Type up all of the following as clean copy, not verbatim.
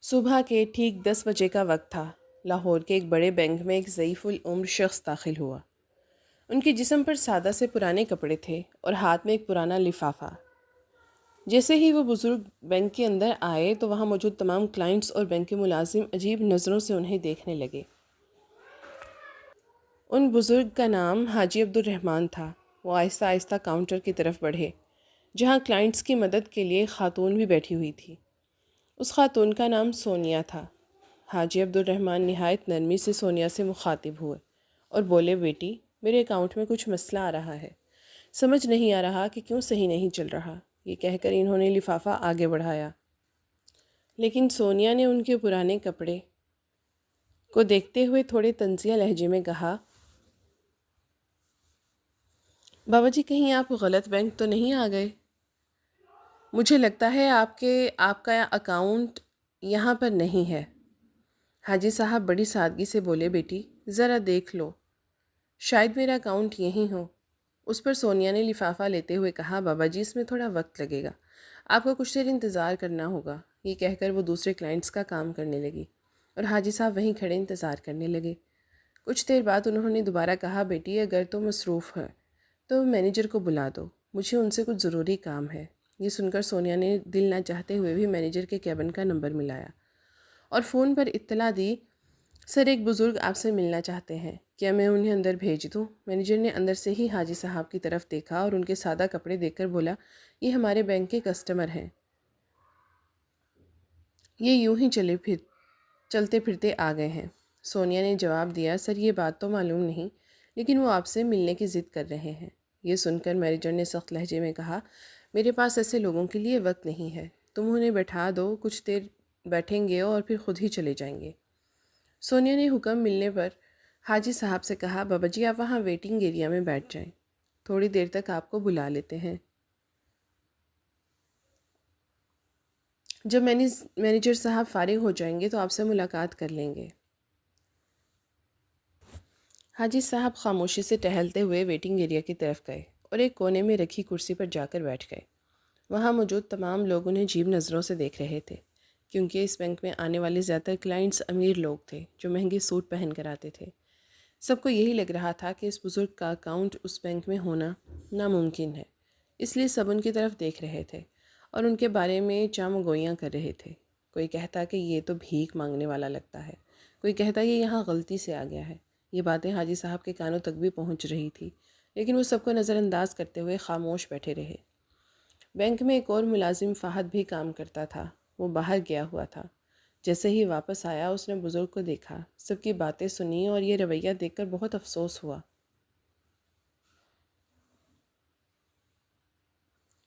صبح کے ٹھیک 10 بجے کا وقت تھا۔ لاہور کے ایک بڑے بینک میں ایک ضعیف العمر شخص داخل ہوا۔ ان کے جسم پر سادہ سے پرانے کپڑے تھے اور ہاتھ میں ایک پرانا لفافہ۔ جیسے ہی وہ بزرگ بینک کے اندر آئے تو وہاں موجود تمام کلائنٹس اور بینک کے ملازم عجیب نظروں سے انہیں دیکھنے لگے۔ ان بزرگ کا نام حاجی عبدالرحمن تھا۔ وہ آہستہ آہستہ کاؤنٹر کی طرف بڑھے، جہاں کلائنٹس کی مدد کے لیے ایک خاتون بھی بیٹھی ہوئی تھی۔ اس خاتون کا نام سونیا تھا۔ حاجی عبدالرحمن نہایت نرمی سے سونیا سے مخاطب ہوئے اور بولے، بیٹی میرے اکاؤنٹ میں کچھ مسئلہ آ رہا ہے، سمجھ نہیں آ رہا کہ کیوں صحیح نہیں چل رہا۔ یہ کہہ کر انہوں نے لفافہ آگے بڑھایا، لیکن سونیا نے ان کے پرانے کپڑے کو دیکھتے ہوئے تھوڑے طنزیہ لہجے میں کہا، بابا جی کہیں آپ غلط بینک تو نہیں آ گئے؟ مجھے لگتا ہے آپ کا اکاؤنٹ یہاں پر نہیں ہے۔ حاجی صاحب بڑی سادگی سے بولے، بیٹی ذرا دیکھ لو، شاید میرا اکاؤنٹ یہیں ہو۔ اس پر سونیا نے لفافہ لیتے ہوئے کہا، بابا جی اس میں تھوڑا وقت لگے گا، آپ کو کچھ دیر انتظار کرنا ہوگا۔ یہ کہہ کر وہ دوسرے کلائنٹس کا کام کرنے لگی اور حاجی صاحب وہیں کھڑے انتظار کرنے لگے۔ کچھ دیر بعد انہوں نے دوبارہ کہا، بیٹی اگر تو مصروف ہے تو مینیجر کو بلا دو، مجھے ان سے کچھ ضروری کام ہے۔ یہ سن کر سونیا نے دل نہ چاہتے ہوئے بھی مینیجر کے کیبن کا نمبر ملایا اور فون پر اطلاع دی، سر ایک بزرگ آپ سے ملنا چاہتے ہیں، کیا میں انہیں اندر بھیج دوں؟ مینیجر نے اندر سے ہی حاجی صاحب کی طرف دیکھا اور ان کے سادہ کپڑے دیکھ کر بولا، یہ ہمارے بینک کے کسٹمر ہیں، یہ یوں ہی چلتے پھرتے آ گئے ہیں۔ سونیا نے جواب دیا، سر یہ بات تو معلوم نہیں، لیکن وہ آپ سے ملنے کی ضد کر رہے ہیں۔ یہ سن کر مینیجر نے سخت لہجے میں کہا، میرے پاس ایسے لوگوں کے لیے وقت نہیں ہے، تم انہیں بیٹھا دو، کچھ دیر بیٹھیں گے اور پھر خود ہی چلے جائیں گے۔ سونیا نے حکم ملنے پر حاجی صاحب سے کہا، بابا جی آپ وہاں ویٹنگ ایریا میں بیٹھ جائیں، تھوڑی دیر تک آپ کو بلا لیتے ہیں، جب مینیجر صاحب فارغ ہو جائیں گے تو آپ سے ملاقات کر لیں گے۔ حاجی صاحب خاموشی سے ٹہلتے ہوئے ویٹنگ ایریا کی طرف گئے اور ایک کونے میں رکھی کرسی پر جا کر بیٹھ گئے۔ وہاں موجود تمام لوگ انہیں عجیب نظروں سے دیکھ رہے تھے، کیونکہ اس بینک میں آنے والے زیادہ تر کلائنٹس امیر لوگ تھے جو مہنگے سوٹ پہن کر آتے تھے۔ سب کو یہی لگ رہا تھا کہ اس بزرگ کا اکاؤنٹ اس بینک میں ہونا ناممکن ہے، اس لیے سب ان کی طرف دیکھ رہے تھے اور ان کے بارے میں چام گوئیاں کر رہے تھے۔ کوئی کہتا کہ یہ تو بھیک مانگنے والا لگتا ہے، کوئی کہتا یہ یہاں غلطی سے آ گیا ہے۔ یہ باتیں حاجی صاحب کے کانوں تک بھی پہنچ رہی تھی، لیکن وہ سب کو نظر انداز کرتے ہوئے خاموش بیٹھے رہے۔ بینک میں ایک اور ملازم فہد بھی کام کرتا تھا، وہ باہر گیا ہوا تھا۔ جیسے ہی واپس آیا اس نے بزرگ کو دیکھا، سب کی باتیں سنی اور یہ رویہ دیکھ کر بہت افسوس ہوا۔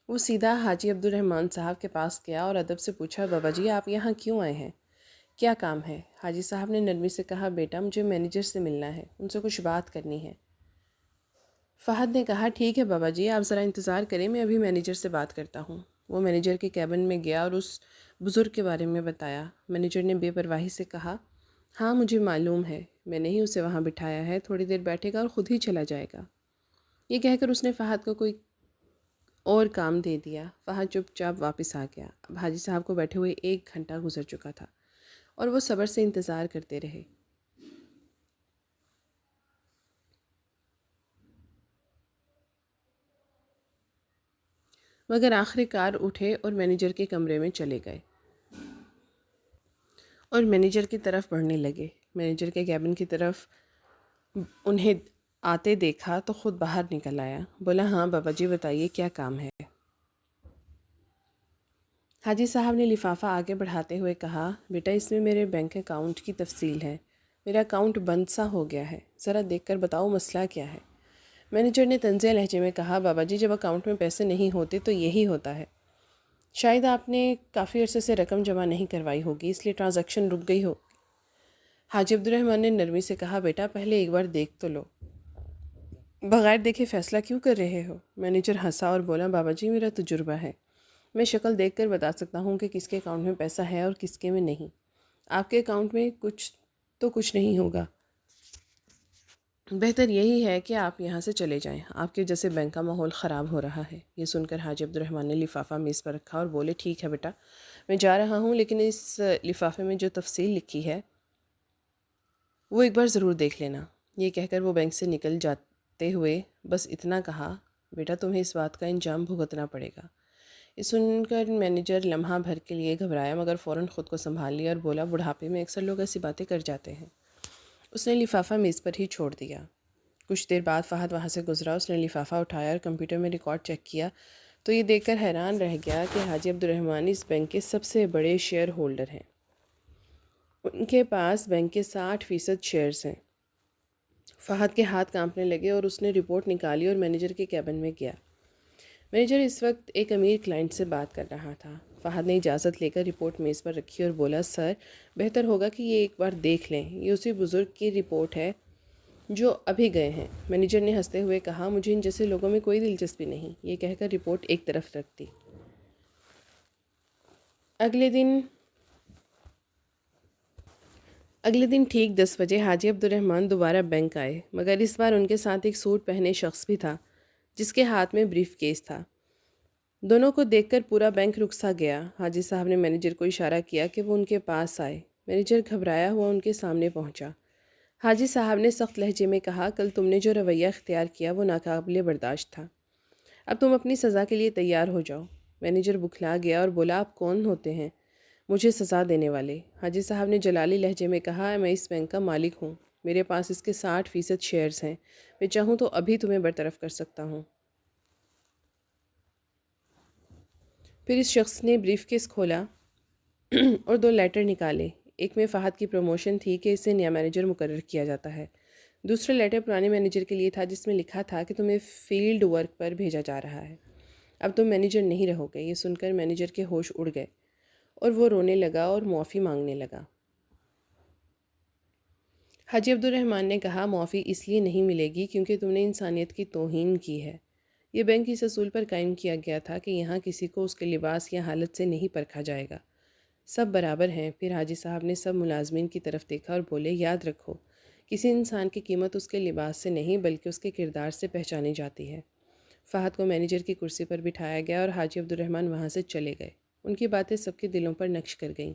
وہ سیدھا حاجی عبدالرحمن صاحب کے پاس گیا اور ادب سے پوچھا، بابا جی آپ یہاں کیوں آئے ہیں؟ کیا کام ہے؟ حاجی صاحب نے نرمی سے کہا، بیٹا مجھے مینیجر سے ملنا ہے، ان سے کچھ بات کرنی ہے۔ فہد نے کہا، ٹھیک ہے بابا جی آپ ذرا انتظار کریں، میں ابھی مینیجر سے بات کرتا ہوں۔ وہ مینیجر کے کیبن میں گیا اور اس بزرگ کے بارے میں بتایا۔ مینیجر نے بے پرواہی سے کہا، ہاں مجھے معلوم ہے، میں نے ہی اسے وہاں بٹھایا ہے، تھوڑی دیر بیٹھے گا اور خود ہی چلا جائے گا۔ یہ کہہ کر اس نے فہد کو کوئی اور کام دے دیا۔ فہد چپ چاپ واپس آ گیا۔ اب حاجی صاحب کو بیٹھے ہوئے 1 گھنٹہ گزر چکا تھا اور وہ صبر سے انتظار کرتے رہے۔ مگر آخر کار اٹھے اور مینیجر کے کمرے میں چلے گئے اور مینیجر کی طرف بڑھنے لگے۔ مینیجر کے کیبن کی طرف انہیں آتے دیکھا تو خود باہر نکل آیا، بولا، ہاں بابا جی بتائیے کیا کام ہے؟ حاجی صاحب نے لفافہ آگے بڑھاتے ہوئے کہا، بیٹا اس میں میرے بینک اکاؤنٹ کی تفصیل ہے، میرا اکاؤنٹ بند سا ہو گیا ہے، ذرا دیکھ کر بتاؤ مسئلہ کیا ہے؟ مینیجر نے طنزیہ لہجے میں کہا، بابا جی جب اکاؤنٹ میں پیسے نہیں ہوتے تو یہی ہوتا ہے، شاید آپ نے کافی عرصے سے رقم جمع نہیں کروائی ہوگی، اس لیے ٹرانزیکشن رک گئی ہو۔ حاجی عبدالرحمن نے نرمی سے کہا، بیٹا پہلے ایک بار دیکھ تو لو، بغیر دیکھے فیصلہ کیوں کر رہے ہو؟ مینیجر ہنسا اور بولا، بابا جی میرا تجربہ ہے، میں شکل دیکھ کر بتا سکتا ہوں کہ کس کے اکاؤنٹ میں پیسہ ہے اور کس کے میں نہیں۔ آپ کے اکاؤنٹ میں کچھ نہیں ہوگا، بہتر یہی ہے کہ آپ یہاں سے چلے جائیں، آپ کی وجہ سے بینک کا ماحول خراب ہو رہا ہے۔ یہ سن کر حاجی عبدالرحمن نے لفافہ میز پر رکھا اور بولے، ٹھیک ہے بیٹا، میں جا رہا ہوں، لیکن اس لفافے میں جو تفصیل لکھی ہے وہ ایک بار ضرور دیکھ لینا۔ یہ کہہ کر وہ بینک سے نکل جاتے ہوئے بس اتنا کہا، بیٹا تمہیں اس بات کا انجام بھگتنا پڑے گا۔ یہ سن کر مینیجر لمحہ بھر کے لیے گھبرایا، مگر فوراً خود کو سنبھال لیا اور بولا، بڑھاپے میں اکثر لوگ ایسی باتیں کر جاتے ہیں۔ اس نے لفافہ میز پر ہی چھوڑ دیا۔ کچھ دیر بعد فہد وہاں سے گزرا۔ اس نے لفافہ اٹھایا اور کمپیوٹر میں ریکارڈ چیک کیا تو یہ دیکھ کر حیران رہ گیا کہ حاجی عبدالرحمن اس بینک کے سب سے بڑے شیئر ہولڈر ہیں۔ ان کے پاس بینک کے 60% شیئرز ہیں۔ فہد کے ہاتھ کانپنے لگے اور اس نے رپورٹ نکالی اور مینیجر کے کیبن میں گیا۔ مینیجر اس وقت ایک امیر کلائنٹ سے بات کر رہا تھا۔ فہد نے اجازت لے کر رپورٹ میز پر رکھی اور بولا، سر بہتر ہوگا کہ یہ ایک بار دیکھ لیں، یہ اسی بزرگ کی رپورٹ ہے جو ابھی گئے ہیں۔ مینیجر نے ہنستے ہوئے کہا، مجھے ان جیسے لوگوں میں کوئی دلچسپی نہیں۔ یہ کہہ کر رپورٹ ایک طرف رکھ دی۔ اگلے دن ٹھیک 10 بجے حاجی عبدالرحمن دوبارہ بینک آئے، مگر اس بار ان کے ساتھ ایک سوٹ پہنے شخص بھی تھا جس کے ہاتھ میں بریف کیس تھا۔ دونوں کو دیکھ کر پورا بینک رک سا گیا۔ حاجی صاحب نے مینیجر کو اشارہ کیا کہ وہ ان کے پاس آئے۔ مینیجر گھبرایا ہوا ان کے سامنے پہنچا۔ حاجی صاحب نے سخت لہجے میں کہا، کل تم نے جو رویہ اختیار کیا وہ ناقابل برداشت تھا۔ اب تم اپنی سزا کے لیے تیار ہو جاؤ۔ مینیجر بکھلا گیا اور بولا، آپ کون ہوتے ہیں مجھے سزا دینے والے؟ حاجی صاحب نے جلالی لہجے میں کہا، میں اس بینک کا مالک ہوں، میرے پاس اس کے 60% شیئرز ہیں، میں چاہوں تو ابھی تمہیں برطرف کر سکتا ہوں۔ پھر اس شخص نے بریف کیس کھولا اور 2 لیٹر نکالے۔ ایک میں فہد کی پروموشن تھی کہ اسے نیا مینیجر مقرر کیا جاتا ہے۔ دوسرا لیٹر پرانے مینیجر کے لیے تھا جس میں لکھا تھا کہ تمہیں فیلڈ ورک پر بھیجا جا رہا ہے، اب تم مینیجر نہیں رہو گے۔ یہ سن کر مینیجر کے ہوش اڑ گئے اور وہ رونے لگا اور معافی مانگنے لگا۔ حاجی عبدالرحمن نے کہا، معافی اس لیے نہیں ملے گی کیونکہ تم نے انسانیت کی توہین کی ہے۔ یہ بینک اس اصول پر قائم کیا گیا تھا کہ یہاں کسی کو اس کے لباس یا حالت سے نہیں پرکھا جائے گا، سب برابر ہیں۔ پھر حاجی صاحب نے سب ملازمین کی طرف دیکھا اور بولے، یاد رکھو، کسی انسان کی قیمت اس کے لباس سے نہیں بلکہ اس کے کردار سے پہچانی جاتی ہے۔ فہد کو مینیجر کی کرسی پر بٹھایا گیا اور حاجی عبدالرحمن وہاں سے چلے گئے۔ ان کی باتیں سب کے دلوں پر نقش کر گئیں۔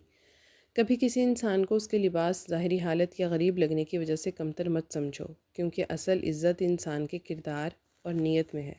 کبھی کسی انسان کو اس کے لباس، ظاہری حالت یا غریب لگنے کی وجہ سے کمتر مت سمجھو، کیونکہ اصل عزت انسان کے کردار اور نیت میں ہے۔